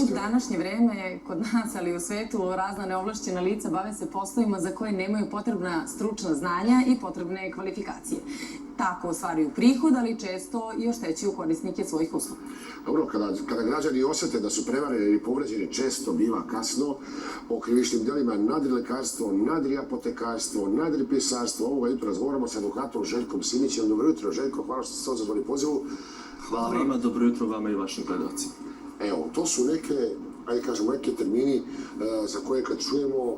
U današnje vreme kod nas, ali i u svetu, razna neovlašćena lica bave se poslovima za koje nemaju potrebna stručna znanja i potrebne kvalifikacije. Tako ostvaruju prihod, ali često i oštećuju korisnike svojih usluga. Dobro, kada građani osete da su prevareni ili povređeni, često biva kasno. O krivičnim delima nadrilekarstvo, nadriapotekarstvo, nadripisarstvo. Ovoga jutra razgovaramo sa advokatom Željkom Simićem. Dobro jutro, Željko, hvala što ste se odzvali pozivu. Hvala vama, dobro jutro vama i vašim gledalcima. Evo, to su neke, ajde kažemo, neke termini za koje kad čujemo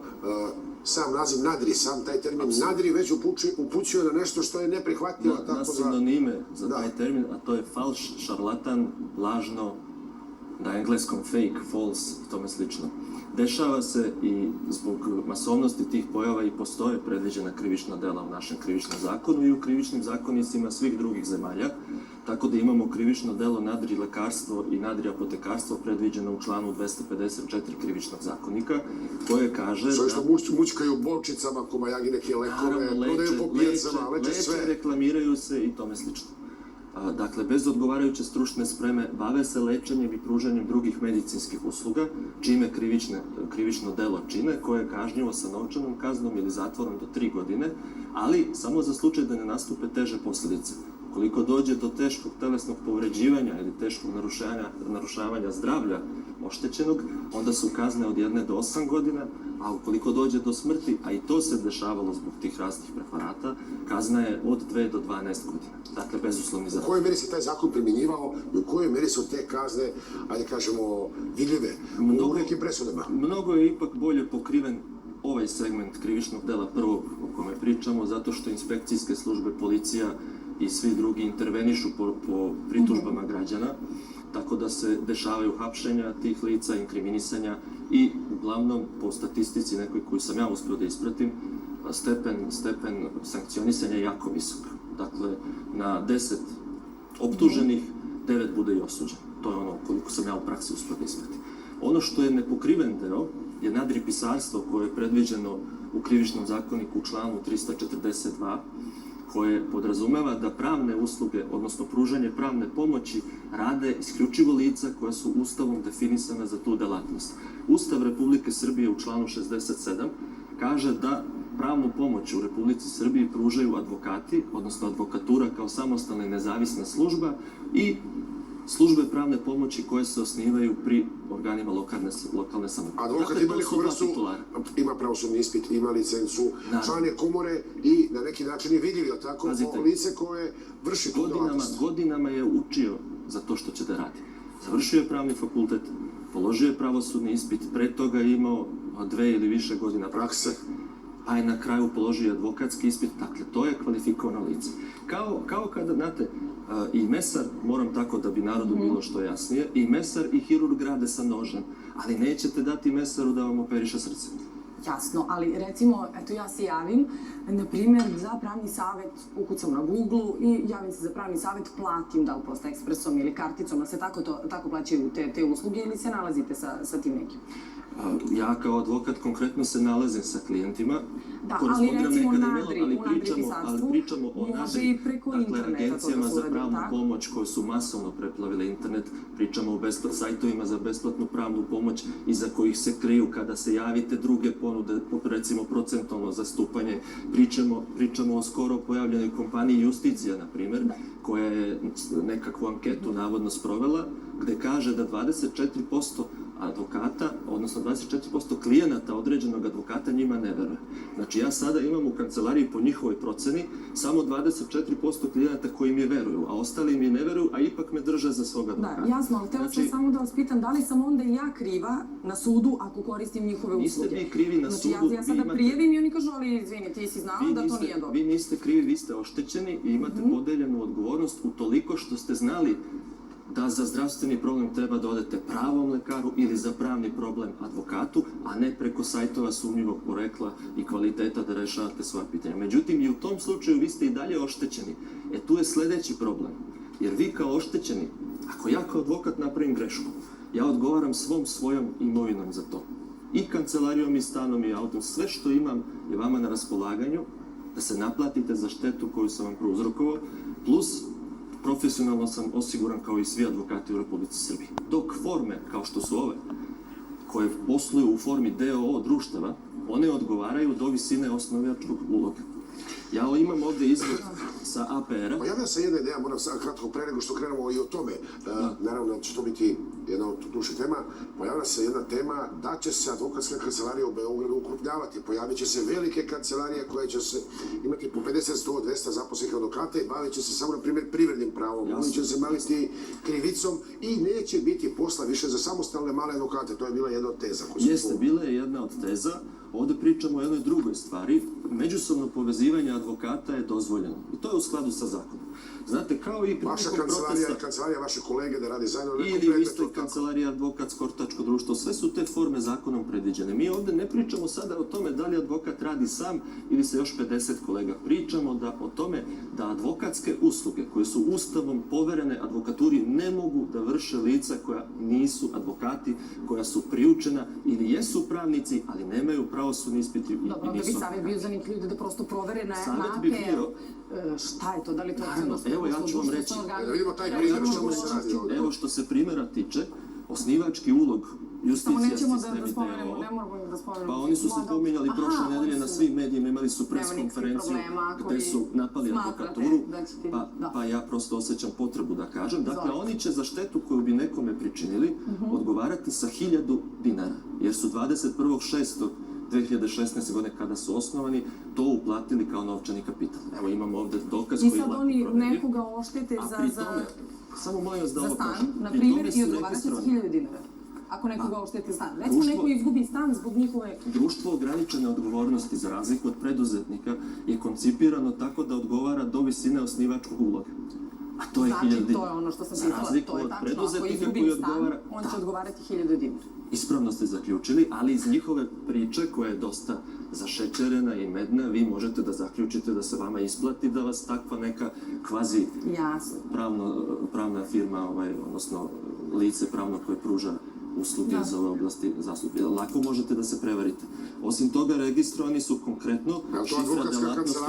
sam naziv nadri, sam taj termin nadri već upućuje na nešto što je neprihvatljivo. Na sinonime za taj termin, a to je falš, šarlatan, lažno, na engleskom fake, false i tome slično. Dešava se i zbog masovnosti tih pojava i postoje predviđena krivična dela u našem krivičnom zakonu i u krivičnim zakonicima svih drugih zemalja, tako da imamo krivično delo nadrilekarstvo i nadriapotekarstvo predviđeno u članu 254 krivičnog zakonika, koje kaže što što mučkaju bolčicama, kobajagi neke lekove, prodaju po pijacama, leče sve. Leče, reklamiraju se i tome slično. Dakle, bez odgovarajuće stručne spreme bave se lečenjem i pružanjem drugih medicinskih usluga, čime krivično delo čine, koje je kažnjivo sa novčanom kaznom ili zatvorom do 3 godine, ali samo za slučaj da ne nastupe teže posljedice. Ukoliko dođe do teškog telesnog povređivanja ili teškog narušavanja zdravlja oštećenog, onda su kazne od 1 do 8 godina, a ukoliko dođe do smrti, a i to se dešavalo zbog tih raznih preparata, kazna je od 2 do 12 godina. Dakle, bezuslovni zatvor. U kojoj meri se taj zakon primjenjivao i u kojoj meri su te kazne, ajde kažemo, vidljive u nekim presudama? Mnogo je ipak bolje pokriven ovaj segment krivičnog dela prvog o kome pričamo, zato što inspekcijske službe, policija i svi drugi intervenišu po pritužbama građana, tako da se dešavaju hapšenja tih lica, inkriminisanja i uglavnom po statistici nekoj koju sam ja uspio da ispratim, stepen sankcionisanja je jako visok. Dakle, na 10 optuženih, 9 bude i osuđen. To je ono koliko sam ja u praksi uspio da ispratim. Ono što je nepokriven deo je nadripisarstvo koje je predviđeno u krivičnom zakoniku u članu 342, koje podrazumeva da pravne usluge, odnosno pružanje pravne pomoći, rade isključivo lica koja su Ustavom definisana za tu delatnost. Ustav Republike Srbije u članu 67 kaže da pravnu pomoć u Republici Srbiji pružaju advokati, odnosno advokatura kao samostalna i nezavisna služba i službe pravne pomoći koje se osnivaju pri organima lokalne samouprave. Advokat ima neku vrstu, ima pravosudni ispit, ima licencu, član je komore i na neki način je vidljiv, tako, lice koje vrši tu delatnost. Godinama je učio za to što će da radi. Završio je pravni fakultet, položio je pravosudni ispit, pre toga je imao 2 ili više godina prakse, pa je na kraju položio advokatski ispit, dakle, to je kvalifikovano lice. Kao kada, znate, i mesar, moram tako da bi narodu bilo što jasnije, i mesar i hirurg rade sa nožem, ali nećete dati mesaru da vam operiše srce. Jasno, ali recimo, eto ja se javim, na primjer, za pravni savjet ukucam na Google i javim se za pravni savjet, platim da li Posta Ekspresom ili karticom, da se tako plaćaju te usluge ili se nalazite sa tim nekim? Ja kao advokat konkretno se nalazim sa klijentima. Da, ali recimo u nadripisarstvu može i preko interneta to da se uradi. Agencijama za pravnu pomoć koje su masovno preplavile internet, pričamo o sajtovima za besplatnu pravnu pomoć iza kojih se kriju kada se javite druge ponude, recimo procentualno zastupanje. Pričamo o skoro pojavljenoj kompaniji Justicija, na primjer, koja je nekakvu anketu navodno sprovela, gde kaže da 24% advokata, odnosno 24% klijenata određenog advokata njima ne veruje. Znači, ja sada imam u kancelariji po njihovoj proceni samo 24% klijenata koji mi veruju, a ostali mi ne veruju, a ipak me drže za svog advokata. Da, jasno, ali htjela sam samo da vas pitam, da li sam onda i ja kriva na sudu ako koristim njihove usluge? Niste vi krivi na sudu. Znači, ja sada prijavim i oni kažu, ali izvini, ti si znala da to nije dobro. Vi niste krivi, vi ste oštećeni i imate podeljenu odgovornost utoliko što ste znali da za zdravstveni problem treba da odete pravom lekaru ili za pravni problem advokatu, a ne preko sajtova sumnjivog porekla i kvaliteta da rešavate svoje pitanja. Međutim, i u tom slučaju vi ste i dalje oštećeni. Tu je sledeći problem. Jer vi kao oštećeni, ako ja kao advokat napravim grešku, ja odgovaram svojom imovinom za to. I kancelarijom, i stanom, i autom. Sve što imam je vama na raspolaganju da se naplatite za štetu koju sam vam prouzrokovao, plus profesionalno sam osiguran kao i svi advokati u Republici Srbiji. Dok forme, kao što su ove, koje posluju u formi DOO društava, one odgovaraju do visine osnivačkog uloga. Ja imam ovde izvod sa APR-a. Pojavlja se jedna ideja, moram sad kratko pre nego što krenemo i o tome, naravno da će to biti jedna od duših tema, pojavlja se jedna tema da će se advokatska kancelarija u Beogradu ukrupnjavati, pojavit će se velike kancelarije koje će se imati po 50, 100, 200 zaposlenih advokata i bavit će se samo, na primjer, privrednim pravom, oni će se baviti krivicom i neće biti posla više za samostalne male advokate, to je bila jedna od teza. Jeste, bila je jedna od teza. Ovde pričamo o jednoj drugoj stvari. Međusobno povezivanje advokata je dozvoljeno. I to je u skladu sa zakonom. Znate, kao i vaša kancelarija, vaše kolege da radi zajedno na nekom ili predmetu. isto kancelarija, advokatsko ortačko društvo, sve su te forme zakonom predviđene. Mi ovde ne pričamo sada o tome da li advokat radi sam ili se još 50 kolega. Pričamo o tome da advokatske usluge koje su ustavom poverene advokaturi ne mogu da vrše lica koja nisu advokati, koja su priučena ili jesu pravnici, ali nemaju pravosudni ispit i nisu. Dobro, da bi savjet bio za njih ljude da prosto provere na Savjet bi bio... Šta je to? Da li to Evo, ja ću vam reći. Da vidimo taj primjer o čemu se radi ovdje. Evo što se primjera tiče, osnivački ulog justicija nećemo sistemi da spomenemo, DOO. ne moramo da spomenemo. Pa oni su se pominjali prošle nedelje na svim medijima, imali su pres konferenciju gde su napali advokaturu, pa ja prosto osjećam potrebu da kažem. Dakle, oni će za štetu koju bi nekome pričinili odgovarati sa 1000 dinara, jer su 21.6.2016. godine kada su osnovani, to uplatili kao novčani kapital. Evo imamo ovde dokaz koji je lako provjerljiv. I sad oni nekoga oštete za samo molim vas da ovo stan, kažem. na primjer, i odgovarat će za 1000 dinara. Ako nekoga ošteti stan. Recimo neko izgubi stan zbog njihove... Društvo ograničene odgovornosti, za razliku od preduzetnika, je koncipirano tako da odgovara do visine osnivačkog uloga. A to je 1000 dinara. Znači, to je ono što sam pitala. To je tačno. Ako izgubi stan, on će odgovarati 1000 dinara. Ispravno ste zaključili, ali iz njihove priče, koja je dosta zašećerena i medna, vi možete da zaključite da se vama isplati da vas takva neka kvazi pravna firma, odnosno lice pravno koje pruža usluge za ove oblasti zastupi. Lako možete da se prevarite. Osim toga, registrovani su konkretno šifra delatnosti...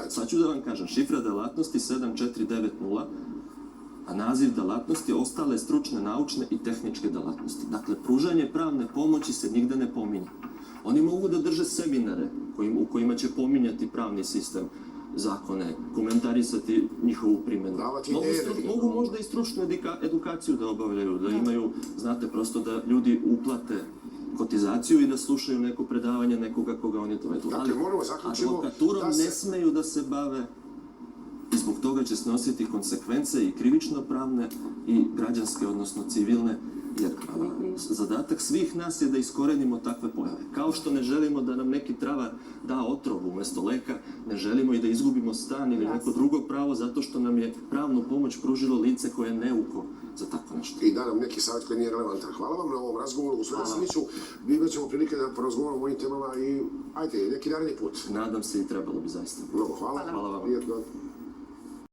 Sad ću da vam kažem, šifra delatnosti 7490, a naziv delatnosti ostale stručne, naučne i tehničke delatnosti. Dakle, pružanje pravne pomoći se nigde ne pominje. Oni mogu da drže seminare u kojima će pominjati pravni sistem, zakone, komentarisati njihovu primjenu. Mogu možda i stručnu edukaciju da obavljaju, da imaju, znate, prosto da ljudi uplate kotizaciju i da slušaju neko predavanje nekoga koga oni dovedu. Ali advokaturom ne smeju da se bave i zbog toga će snositi konsekvence i krivično-pravne i građanske, odnosno civilne, jer zadatak svih nas je da iskorenimo takve pojave. Kao što ne želimo da nam neki travar da otrov umesto leka, ne želimo i da izgubimo stan ili neko drugo pravo zato što nam je pravnu pomoć pružilo lice koje je neuko za tako nešto. I da nam neki savjet koji nije relevantan. Hvala vam na ovom razgovoru, gospodine Simiću. Imat ćemo prilike da porazgovaramo o ovim temama i ajde, neki naredni put. Nadam se i trebalo bi zaista. Mnogo hvala. Hvala vam. Prijetno.